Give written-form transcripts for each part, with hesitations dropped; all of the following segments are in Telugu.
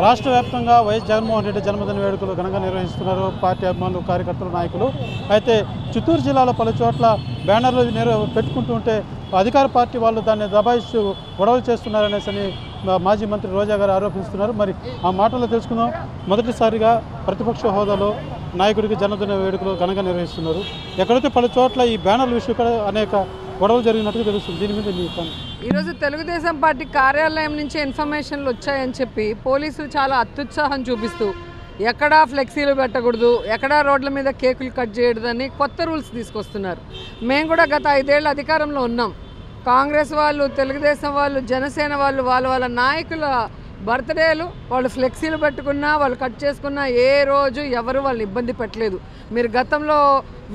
రాష్ట్ర వ్యాప్తంగా వైఎస్ జగన్మోహన్ రెడ్డి జన్మదిన వేడుకలు ఘనంగా నిర్వహిస్తున్నారు పార్టీ అభిమానులు, కార్యకర్తలు, నాయకులు. అయితే చిత్తూరు జిల్లాలో పలు చోట్ల బ్యానర్లు పెట్టుకుంటూ ఉంటే అధికార పార్టీ వాళ్ళు దాన్ని దబాయిస్తూ గొడవలు చేస్తున్నారనేసి మాజీ మంత్రి రోజా గారు ఆరోపిస్తున్నారు. మరి ఆ మాటల్లో తెలుసుకుందాం. మొదటిసారిగా ప్రతిపక్ష హోదాలో నాయకుడికి జన్మదిన వేడుకలు ఘనంగా నిర్వహిస్తున్నారు. ఎక్కడైతే పలు చోట్ల ఈ బ్యానర్ల విషయం అనేక గొడవలు జరిగినట్టుగా తెలుస్తుంది. దీని మీద ఈరోజు తెలుగుదేశం పార్టీ కార్యాలయం నుంచి ఇన్ఫర్మేషన్లు వచ్చాయని చెప్పి పోలీసులు చాలా అత్యుత్సాహం చూపిస్తూ ఎక్కడా ఫ్లెక్సీలు పెట్టకూడదు, ఎక్కడా రోడ్ల మీద కేకులు కట్ చేయడదని కొత్త రూల్స్ తీసుకొస్తున్నారు. మేము కూడా గత 5 ఏళ్ళ అధికారంలో ఉన్నాం. కాంగ్రెస్ వాళ్ళు, తెలుగుదేశం వాళ్ళు, జనసేన వాళ్ళు వాళ్ళ నాయకుల బర్త్డేలు వాళ్ళు ఫ్లెక్సీలు పెట్టుకున్నా, వాళ్ళు కట్ చేసుకున్నా ఏ రోజు ఎవరు వాళ్ళు ఇబ్బంది పెట్టలేదు. మీరు గతంలో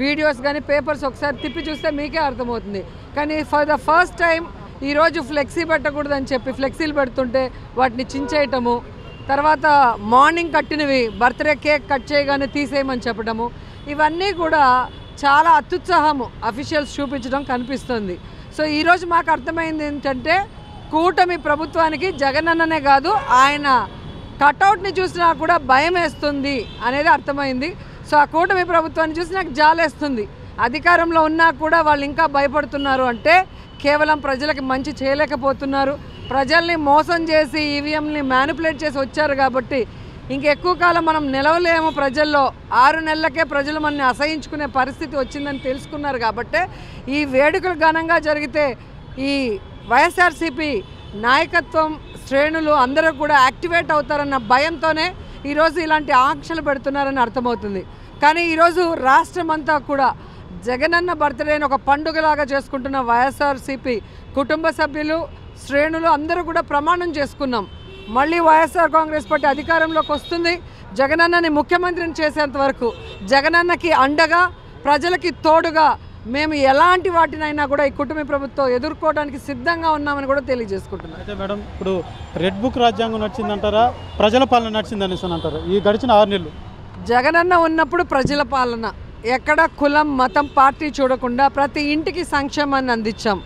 వీడియోస్ కానీ పేపర్స్ ఒకసారి తిప్పి చూస్తే మీకే అర్థమవుతుంది. కానీ ఫర్ ద ఫస్ట్ టైం ఈరోజు ఫ్లెక్సీ పెట్టకూడదని చెప్పి ఫ్లెక్సీలు పెడుతుంటే వాటిని చించేయటము, తర్వాత మార్నింగ్ కట్టినవి బర్త్డే కేక్ కట్ చేయగానే తీసేయమని చెప్పడము, ఇవన్నీ కూడా చాలా అత్యుత్సాహము అఫీషియల్స్ చూపించడం కనిపిస్తుంది. సో ఈరోజు మాకు అర్థమైంది ఏంటంటే కూటమి ప్రభుత్వానికి జగనన్ననే కాదు ఆయన కటౌట్ని చూసినా కూడా భయం వేస్తుంది అనేది అర్థమైంది. సో ఆ కూటమి ప్రభుత్వాన్ని చూసి నాకు జాలేస్తుంది. అధికారంలో ఉన్నా కూడా వాళ్ళు ఇంకా భయపడుతున్నారు అంటే కేవలం ప్రజలకి మంచి చేయలేకపోతున్నారు. ప్రజల్ని మోసం చేసి ఈవీఎంని మ్యానిపులేట్ చేసి వచ్చారు కాబట్టి ఇంకెక్కువ కాలం మనం నిలవలేము. ప్రజల్లో 6 నెలలకే ప్రజలు మనల్ని అసహించుకునే పరిస్థితి వచ్చిందని తెలుసుకున్నారు కాబట్టి ఈ వేడుకలు ఘనంగా జరిగితే ఈ వైఎస్ఆర్సీపీ నాయకత్వం శ్రేణులు అందరూ కూడా యాక్టివేట్ అవుతారన్న భయంతోనే ఈరోజు ఇలాంటి ఆంక్షలు పెడుతున్నారని అర్థమవుతుంది. కానీ ఈరోజు రాష్ట్రం అంతా కూడా జగనన్న బర్త్డేని ఒక పండుగలాగా చేసుకుంటున్న వైఎస్ఆర్సీపీ కుటుంబ సభ్యులు, శ్రేణులు అందరూ కూడా ప్రమాణం చేసుకున్నాం. మళ్ళీ వైఎస్ఆర్ కాంగ్రెస్ పార్టీ అధికారంలోకి వస్తుంది. జగనన్నని ముఖ్యమంత్రిని చేసేంత వరకు జగనన్నకి అండగా, ప్రజలకి తోడుగా మేము ఎలాంటి వాటినైనా కూడా ఈ కుటుంబ ప్రభుత్వం ఎదుర్కోవడానికి సిద్ధంగా ఉన్నామని కూడా తెలియజేసుకుంటున్నాం. అయితే మేడం, ఇప్పుడు రెడ్ బుక్ రాజ్యాంగం నడిచిందంటారా, ప్రజల పాలన నడిచిందనేసి అంటారు? ఈ గడిచిన 6 నెలలు జగనన్న ఉన్నప్పుడు ప్రజల పాలన, ఎక్కడ కులం, మతం, పార్టీ చూడకుండా ప్రతి ఇంటికి సంక్షేమాన్ని అందించాం,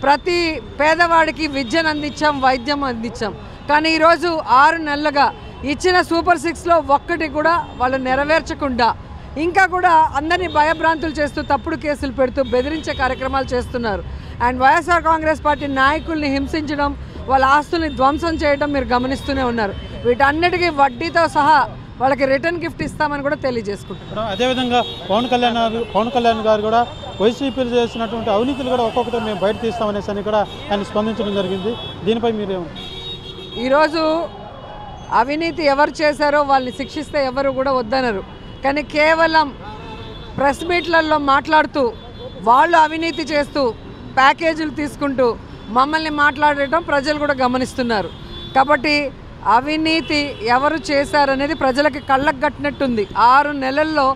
ప్రతి పేదవాడికి విద్యను అందించాం, వైద్యం అందించాం. కానీ ఈరోజు 6 నెలలుగా ఇచ్చిన సూపర్ 6లో ఒక్కటి కూడా వాళ్ళు నెరవేర్చకుండా ఇంకా కూడా అందరినీ భయభ్రాంతులు చేస్తూ తప్పుడు కేసులు పెడుతూ బెదిరించే కార్యక్రమాలు చేస్తున్నారు. అండ్ వైఎస్ఆర్ కాంగ్రెస్ పార్టీ నాయకుల్ని హింసించడం, వాళ్ళ ఆస్తుల్ని ధ్వంసం చేయడం మీరు గమనిస్తూనే ఉన్నారు. వీటన్నిటికీ వడ్డీతో సహా వాళ్ళకి రిటర్న్ గిఫ్ట్ ఇస్తామని కూడా తెలియజేసుకుంటున్నారు. అదేవిధంగా పవన్ కళ్యాణ్ గారు కూడా వైసీపీలు చేసినటువంటి అవినీతులు కూడా ఒక్కొక్కటి మేము బయట తీస్తామనేసి అని కూడా ఆయన స్పందించడం జరిగింది. దీనిపై మీరేమో ఈరోజు అవినీతి ఎవరు చేశారో వాళ్ళని శిక్షిస్తే ఎవరు కూడా వద్దనరు. కానీ కేవలం ప్రెస్ మీట్లలో మాట్లాడుతూ వాళ్ళు అవినీతి చేస్తూ ప్యాకేజీలు తీసుకుంటూ మమ్మల్ని మాట్లాడటం ప్రజలు కూడా గమనిస్తున్నారు. కాబట్టి అవినీతి ఎవరు చేశారనేది ప్రజలకి కళ్ళకు కట్టినట్టుంది. 6 నెలల్లో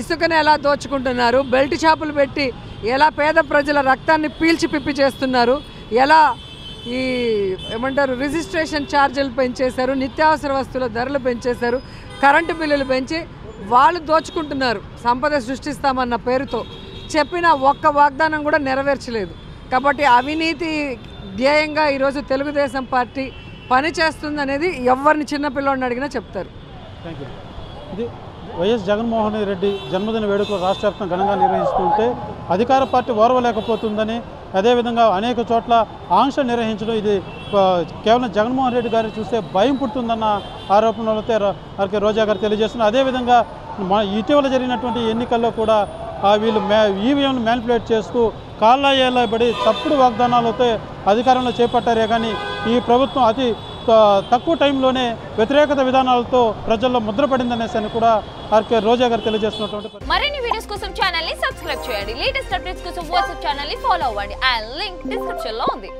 ఇసుకని ఎలా దోచుకుంటున్నారు, బెల్ట్ షాపులు పెట్టి ఎలా పేద ప్రజల రక్తాన్ని పీల్చి పిప్పి చేస్తున్నారు, ఎలా ఈ ఏమంటారు రిజిస్ట్రేషన్ ఛార్జీలు పెంచేశారు, నిత్యావసర వస్తువుల ధరలు పెంచేశారు, కరెంటు బిల్లులు పెంచి వాళ్ళు దోచుకుంటున్నారు. సంపద సృష్టిస్తామన్న పేరుతో చెప్పిన ఒక్క వాగ్దానం కూడా నెరవేర్చలేదు. కాబట్టి అవినీతి ధ్యేయంగా ఈరోజు తెలుగుదేశం పార్టీ పనిచేస్తుందనేది ఎవరిని చిన్నపిల్లోడిని అడిగినా చెప్తారు. Thank you. ఇది వైఎస్ జగన్మోహన్ రెడ్డి జన్మదిన వేడుకలు రాష్ట్ర వ్యాప్తంగా ఘనంగా నిర్వహిస్తుంటే అధికార పార్టీ ఓర్వలేకపోతుందని, అదేవిధంగా అనేక చోట్ల ఆంక్షలు నిర్వహించడం ఇది కేవలం జగన్మోహన్ రెడ్డి గారిని చూస్తే భయం పుడుతుందన్న ఆరోపణలతో ఆర్కే రోజా గారు తెలియజేస్తున్నారు. అదేవిధంగా ఇటీవల జరిగినటువంటి ఎన్నికల్లో కూడా వీళ్ళు ఈవీఎంను మ్యానిపులేట్ చేస్తూ కాళ్ళ తప్పుడు వాగ్దానాలతో అధికారంలో చేపట్టారే కానీ ఈ ప్రభుత్వం అతి తక్కువ టైంలోనే వ్యతిరేకత విధానాలతో ప్రజల్లో ముద్రపడిందనేసి అని కూడా ఆర్కే రోజా గారు తెలియజేస్తున్నటువంటి మరిన్ని వీడియోస్ కోసం ఛానల్ ని సబ్స్క్రైబ్ చేయండి. లేటెస్ట్ అప్డేట్స్ కోసం వాట్సాప్ ఛానల్ ని ఫాలో అవ్వండి. ఆ లింక్ డిస్క్రిప్షన్ లో ఉంది.